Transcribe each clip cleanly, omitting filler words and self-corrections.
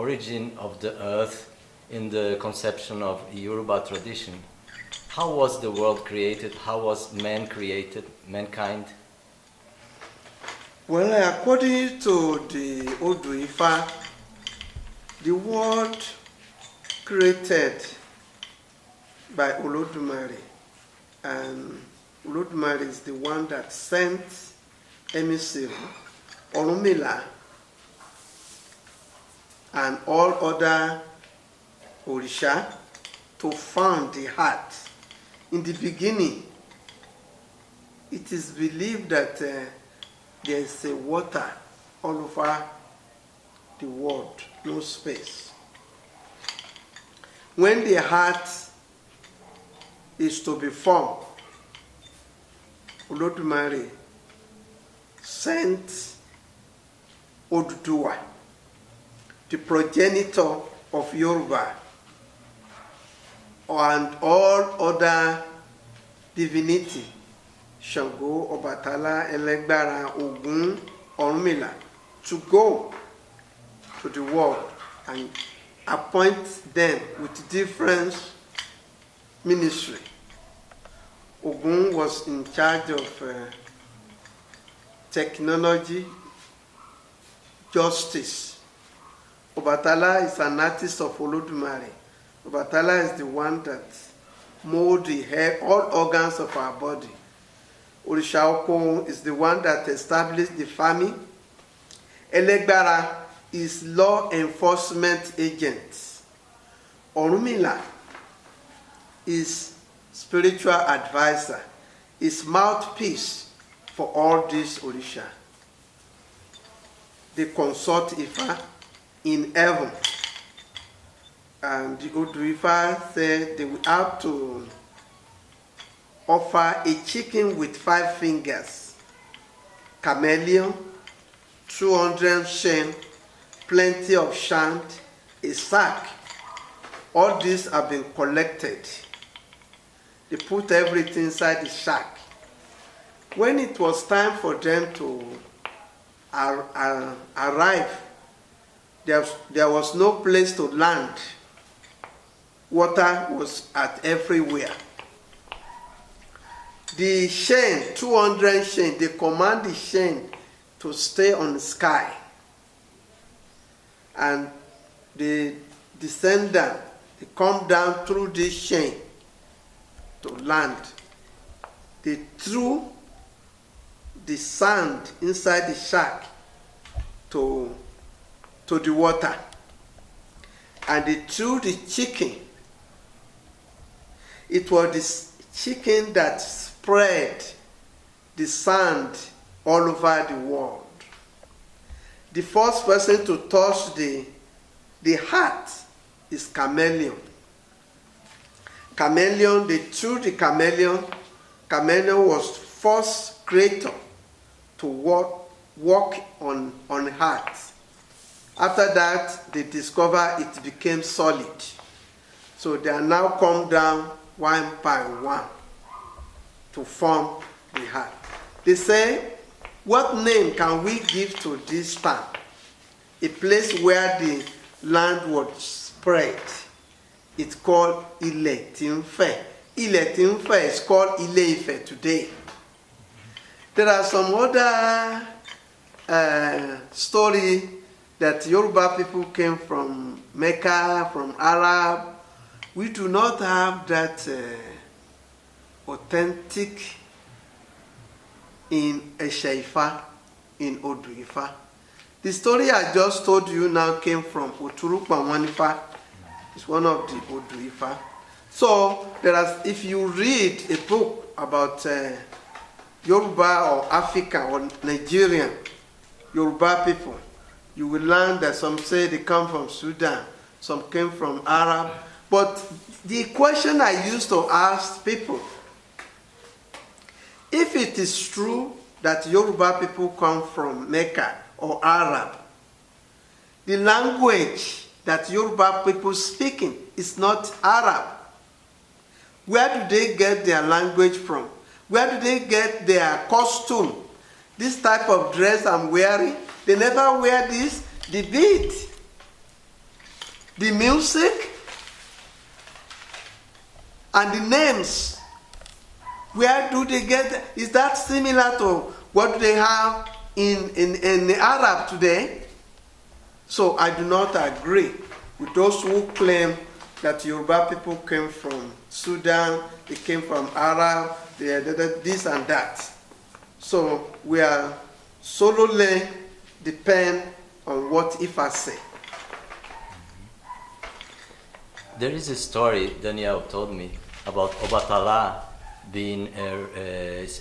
origin of the earth in the conception of Yoruba tradition. How was the world created? How was man created, mankind? Well, according to the Odu Ifa, the world created by Olodumare, and Olodumare is the one that sent emissary Orunmila and all other Orisha to found the heart. In the beginning, it is believed that there is a water all over the world, no space. When the heart is to be formed, Olodumare sent Oduduwa, the progenitor of Yoruba, and all other divinity, Shango, Obatala, Elegbara, Ogun, Orunmila, to go to the world and appoint them with different ministry. Ogun was in charge of technology, justice. Obatala is an artist of Olodumare. Obatala is the one that molds the hair, all organs of our body. Orisha Oko is the one that established the farming. Elegbara is law enforcement agent. Orunmila is spiritual advisor, is mouthpiece for all these Orisha. They consult Ifa in heaven. And the Odu Ifa said they will have to offer a chicken with 5 fingers, chameleon, 200 shen, plenty of shand, a sack. All these have been collected. They put everything inside the sack. When it was time for them to arrive, there was no place to land. Water was at everywhere. The shen, 200 shen, they command the shen to stay on the sky. And they descend down, they come down through this shen to land. They threw the sand inside the sack to the water. And they threw the chicken. It was this chicken that spread the sand all over the world. The first person to touch the heart is chameleon. Chameleon, they threw the chameleon. Chameleon was first creator to walk on heart. After that, they discover it became solid. So they are now come down one by one to form the heart. They say, what name can we give to this town? A place where the land was spread. It's called Ile-Ti-Nfe. Ile-Ti-Nfe is called Ile-Ife today. There are some other story that Yoruba people came from Mecca, from Arab. We do not have that authentic in Esha-Ifa, in Odu Ifa. The story I just told you now came from Oturukpa. It's one of the Odu Ifa. So if you read a book about Yoruba or Africa or Nigerian Yoruba people, you will learn that some say they come from Sudan, some came from Arab. But the question I used to ask people, if it is true that Yoruba people come from Mecca or Arab, the language that Yoruba people speaking is not Arab. Where do they get their language from? Where do they get their costume? This type of dress I'm wearing, they never wear this, the bead. the music, and the names. Where do they get? Is that similar to what they have in the Arab today? So I do not agree with those who claim that Yoruba people came from Sudan, they came from Arab, this and that. So we are solely depend on what Ifa say. There is a story Daniel told me about Obatala being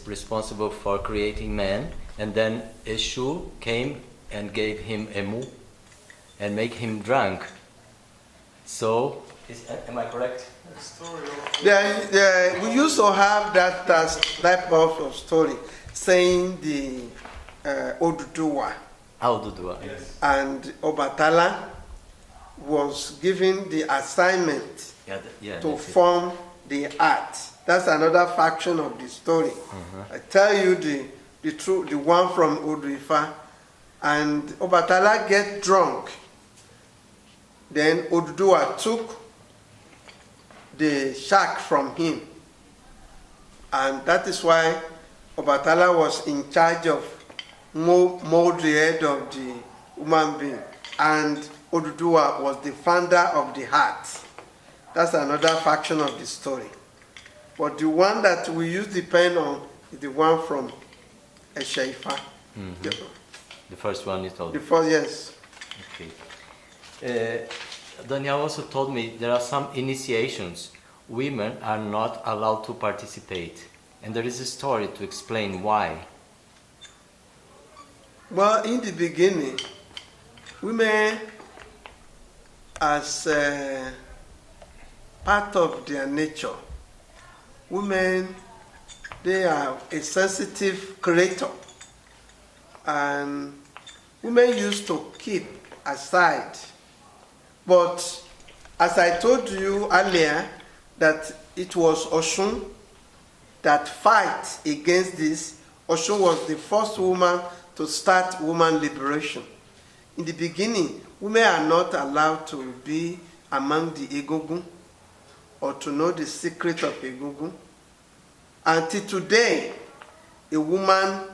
responsible for creating man, and then Eshu came and gave him emu and make him drunk. So, am I correct? We used to have that type of story, saying the Oduduwa. Oduduwa. Yes. And Obatala was given the assignment to form the art. That's another faction of the story. I tell you the truth, the one from Oduifa. And Obatala get drunk. Then Oduduwa took the shark from him. And that is why Obatala was in charge of mold the head of the human being. And Oduduwa was the founder of the heart. That's another faction of the story. But the one that we use the pen on is the one from Eshaifa. The first one you told me. The first, yes. Okay. Daniel also told me there are some initiations women are not allowed to participate. And there is a story to explain why. Well, in the beginning, women, as part of their nature, women, they are a sensitive creator. And women used to keep aside. But as I told you earlier, that it was Oshun that fight against this. Oshun was the first woman to start woman liberation. In the beginning, women are not allowed to be among the Egungun or to know the secret of Egungun. Until today, a woman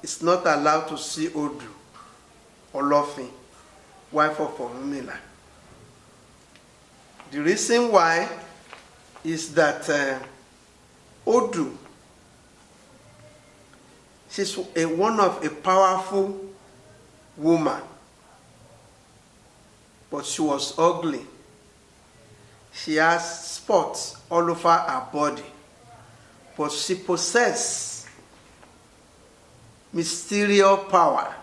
is not allowed to see Odu or Olofin, wife of Orunmila. The reason why is that Odu, she's one of a powerful woman, but she was ugly. She has spots all over her body, but she possesses mysterious power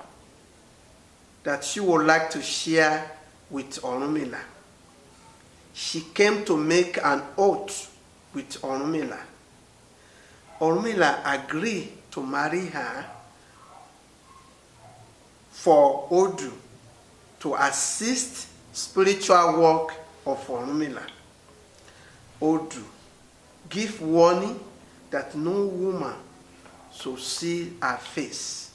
that she would like to share with Orunmila. She came to make an oath with Orunmila. Orunmila agreed to marry her for Odu to assist spiritual work of Orunmila. Odu give warning that no woman should see her face.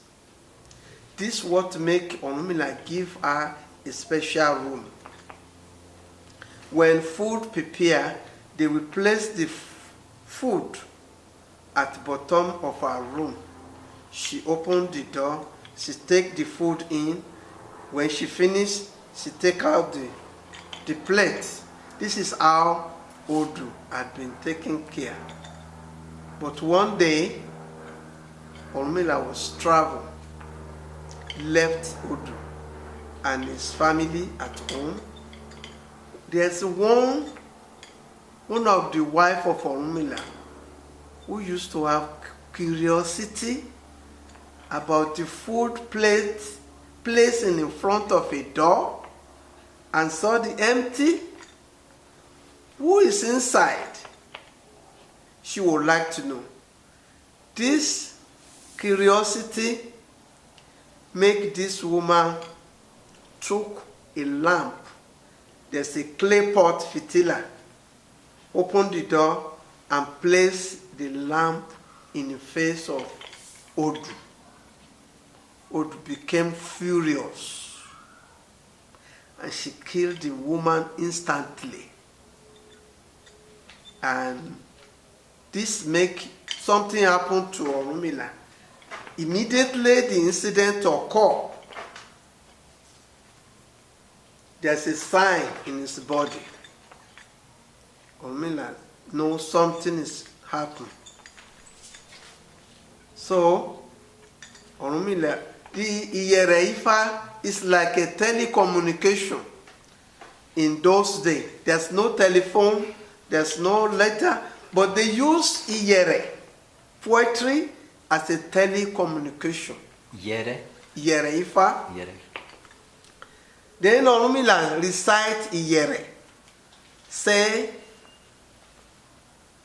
This what make Orunmila give her a special room. When food prepare, they will place the food at the bottom of her room. She opened the door, she take the food in. When she finish, she take out the plate. This is how Odu had been taken care. But one day, Orunmila was travel, left Odu and his family at home. There's one of the wife of Orunmila who used to have curiosity about the food plate placed in front of a door and saw the empty. Who is inside? She would like to know. This curiosity make this woman took a lamp. There's a clay pot fitila. Open the door and place the lamp in the face of Odu. Odu became furious. and she killed the woman instantly. And this make something happen to Orunmila. Immediately the incident occurred, there's a sign in his body. Orunmila knows something is happening. So, Orunmila, the Iyere Ifa is like a telecommunication in those days. There's no telephone, there's no letter, but they use Iyere poetry as a telecommunication. Yere? Iyere Ifa. Yere. Then Orunmila recite Iyere. Say,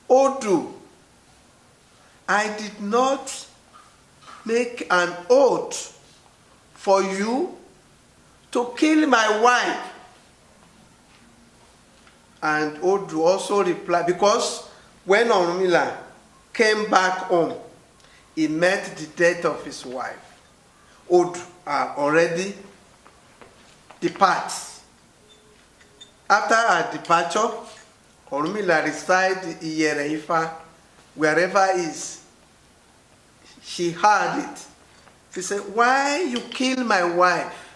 Odu, I did not make an oath for you to kill my wife. And Odu also replied, because when Orunmila came back home, he met the death of his wife. Odu already departs. After her departure, Orunmila recited Iyere Ifa wherever he is. She heard it. She said, why you kill my wife?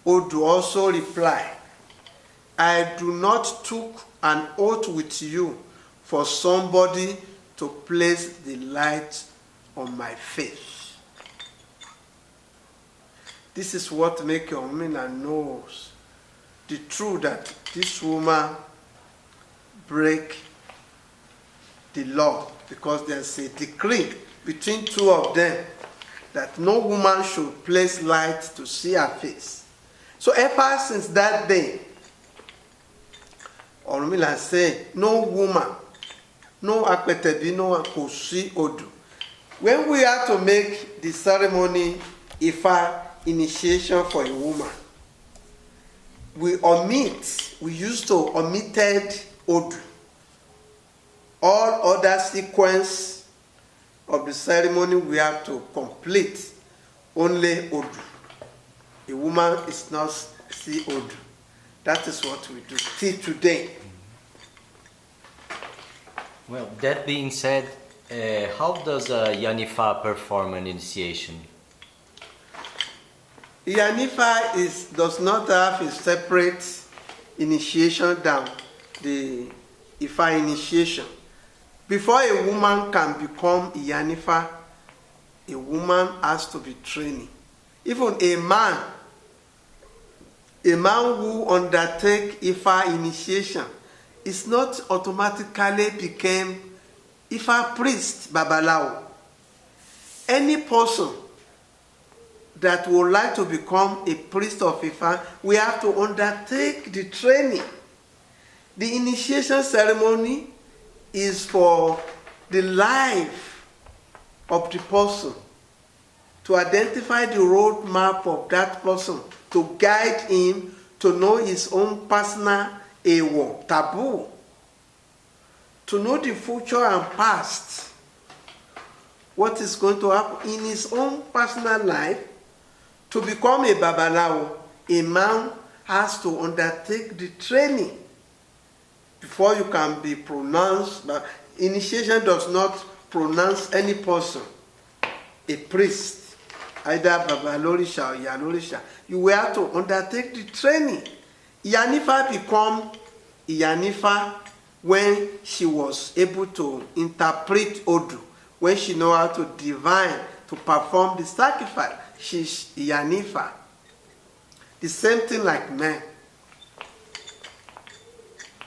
Odu also replied, I do not took an oath with you for somebody to place the light on my face. This is what makes Orunmila knows the truth that this woman break the law, because there's a decree between two of them that no woman should place light to see her face. So ever since that day, Orunmila said, no woman, no akpetebi, no kosi Odu. When we had to make the ceremony Ifa initiation for a woman, we used to omitted Odu. All other sequence of the ceremony we have to complete only Odu. A woman is not see Odu. That is what we do till today. Well, that being said, how does a Yanifa perform an initiation? Yanifa does not have a separate initiation than the Ifa initiation. Before a woman can become Yanifa, a woman has to be trained. Even a man who undertakes Ifa initiation is not automatically became Ifa priest, Babalawo. Any person that would like to become a priest of Ifa, we have to undertake the training. The initiation ceremony is for the life of the person, to identify the roadmap of that person, to guide him to know his own personal taboo, to know the future and past, what is going to happen in his own personal life. To become a Babalawo, a man has to undertake the training before you can be pronounced. But initiation does not pronounce any person a priest, either Babalorisha or Yanorisha. You will have to undertake the training. Yanifa become Yanifa when she was able to interpret Odu, when she know how to divine, to perform the sacrifice. She's Yanifa. The same thing like men.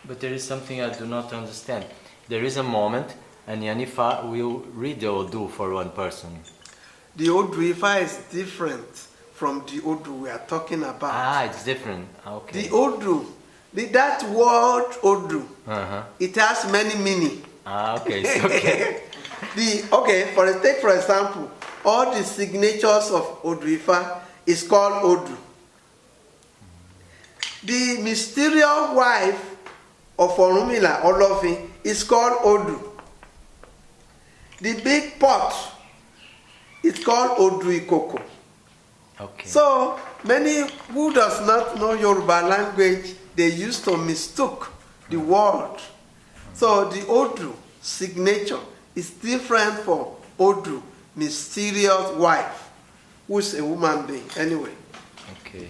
But there is something I do not understand. There is a moment and Yanifa will read the Odu for one person. The Odu Ifa is different from the Odu we are talking about. Ah, it's different. Okay. The Odu, that word Odu, it has many meanings. Ah, okay, it's okay. Take for example, all the signatures of Odu Ifa is called Odu. The mysterious wife of Orunmila, Olofin, is called Odu. The big pot is called Odu Ikoko. Okay. So Many who does not know Yoruba language, they used to mistook the word. So the Odu signature is different for Odu, mysterious wife, who's a woman being anyway. Okay.